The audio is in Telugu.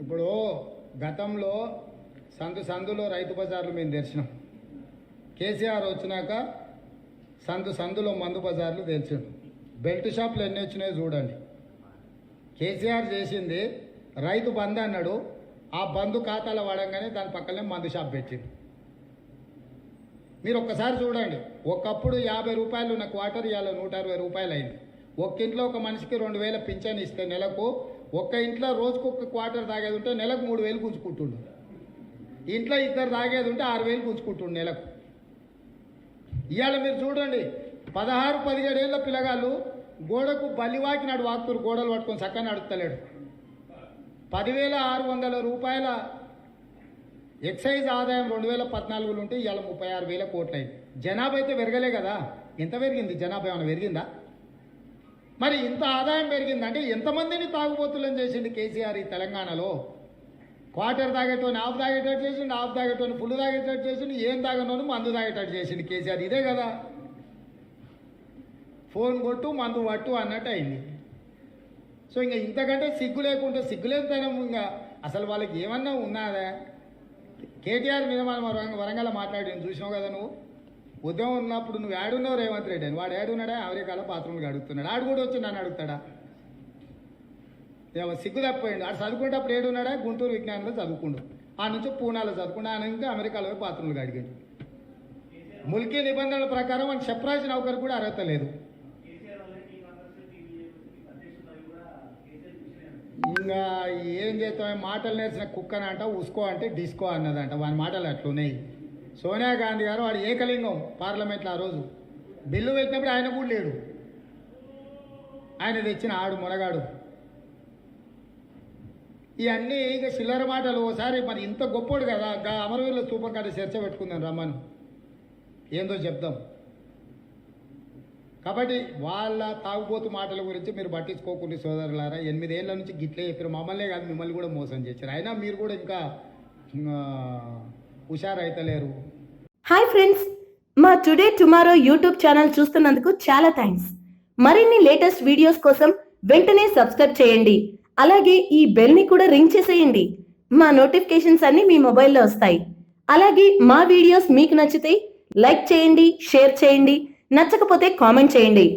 ఇప్పుడు గతంలో సందులో రైతు బజార్లు మేము తెరిచినాం. కేసీఆర్ వచ్చినాక సందులో మందు బజార్లు తెరిచాడు. బెల్ట్ షాపులు ఎన్ని వచ్చినాయో చూడండి. కేసీఆర్ చేసింది రైతు బంద్ అన్నాడు. ఆ బంధు ఖాతాలో వాడంగానే దాని పక్కనే మందు షాప్ పెట్టిండు. మీరు ఒక్కసారి చూడండి. ఒకప్పుడు 50 రూపాయలు ఉన్న క్వార్టర్ ఇవాళ 160 రూపాయలు అయింది. ఒక్క ఇంట్లో ఒక మనిషికి 2000 పింఛన్ ఇస్తే నెలకు, ఒక్క ఇంట్లో రోజుకు ఒక క్వార్టర్ తాగేది ఉంటే నెలకు 3000 గుంజుకుంటుండు. ఇంట్లో ఇద్దరు తాగేది ఉంటే 6000 గుంజుకుంటుండు నెలకు. ఇవాళ మీరు చూడండి, 16-17 ఏళ్ళ పిల్లగాళ్ళు గోడకు బలివాకినాడు వాకుతురు, గోడలు పట్టుకొని చక్కగా నడుస్తలేడు. 10,600 రూపాయల ఎక్సైజ్ ఆదాయం 2014లో ఉంటే ఇవాళ 36,000 కోట్లు అయింది. జనాభా అయితే పెరగలే కదా. ఎంత పెరిగింది జనాభా? ఏమైనా పెరిగిందా? మరి ఇంత ఆదాయం పెరిగిందంటే ఎంతమందిని తాగుబోతులను చేసిండు కేసీఆర్ ఈ తెలంగాణలో? క్వార్టర్ తాగేటోని హాఫ్ తాగేటట్టు చేసిండు, హాఫ్ తాగేటోని ఫుల్ తాగేటట్టు చేసిండు, ఏం తాగనోని మందు తాగేటట్టు చేసిండు కేసీఆర్. ఇదే కదా, ఫోన్ కొట్టు మందు పట్టు అన్నట్టు అయింది. సో ఇంకా ఇంతకంటే సిగ్గు లేకుంటే సిగ్గులేనితనం ఇంకా అసలు వాళ్ళకి ఏమన్నా ఉన్నదా? కేటీఆర్ మీద మనం వరంగల్ మాట్లాడి చూసినావు కదా నువ్వు. ఉద్యమం ఉన్నప్పుడు నువ్వు ఏడున్నావు రేవంత్ రెడ్డి అని. వాడు ఏడున్నాడా? అమెరికాలో బాత్రూమ్కి అడుగుతున్నాడు. ఆడు కూడా వచ్చి నన్ను అడుగుతాడా? సిగ్గు తప్పిపోయిండు. ఆడు చదువుకునేటప్పుడు ఏడున్నాడా? గుంటూరు విజ్ఞానంలో చదువుకుండు. ఆ నుంచి పూనాలో చదువుకుండు. ఆ నుంచి అమెరికాలో బాత్రూమ్కి అడిగాడు. ముల్కీ నిబంధనల ప్రకారం మనకు షప్రాజ్ నౌకర్ కూడా అర్హత లేదు. ఇంకా ఏం చేస్తాం? మాటలు నేర్చిన కుక్కని అంట ఉసుకో అంటే డిస్కో అన్నదంట. వాని మాటలు అట్లున్నాయి. సోనియా గాంధీ గారు వాడు ఏకలింగం పార్లమెంట్లో ఆ రోజు బిల్లు పెట్టినప్పుడు ఆయన కూడా లేడు. ఆయన తెచ్చిన ఆడు మొనగాడు. ఇవన్నీ ఇక చిల్లర మాటలు. ఓసారి మరి ఇంత గొప్పోడు కదా, అమరవీరుల స్తూపం కాడ చర్చ పెట్టుకుందాం రమ్మను, ఏందో చెప్దాం. కాబట్టి వాళ్ళ తాగుబోతు మాటల గురించి మీరు పట్టించుకోకుండా సోదరులారా. 8 ఏళ్ళ నుంచి గిట్లే చెప్పారు. మమ్మల్నే కాదు మిమ్మల్ని కూడా మోసం చేశారు. అయినా మీరు కూడా ఇంకా హుషారైతలేరు. హాయ్ ఫ్రెండ్స్, మా టుడే టుమారో యూట్యూబ్ ఛానల్ చూస్తున్నందుకు చాలా థ్యాంక్స్. మరిన్ని లేటెస్ట్ వీడియోస్ కోసం వెంటనే సబ్స్క్రైబ్ చేయండి. అలాగే ఈ బెల్ని కూడా రింగ్ చేసేయండి. మా నోటిఫికేషన్స్ అన్ని మీ మొబైల్లో వస్తాయి. అలాగే మా వీడియోస్ మీకు నచ్చితే లైక్ చేయండి, షేర్ చేయండి, నచ్చకపోతే కామెంట్ చేయండి.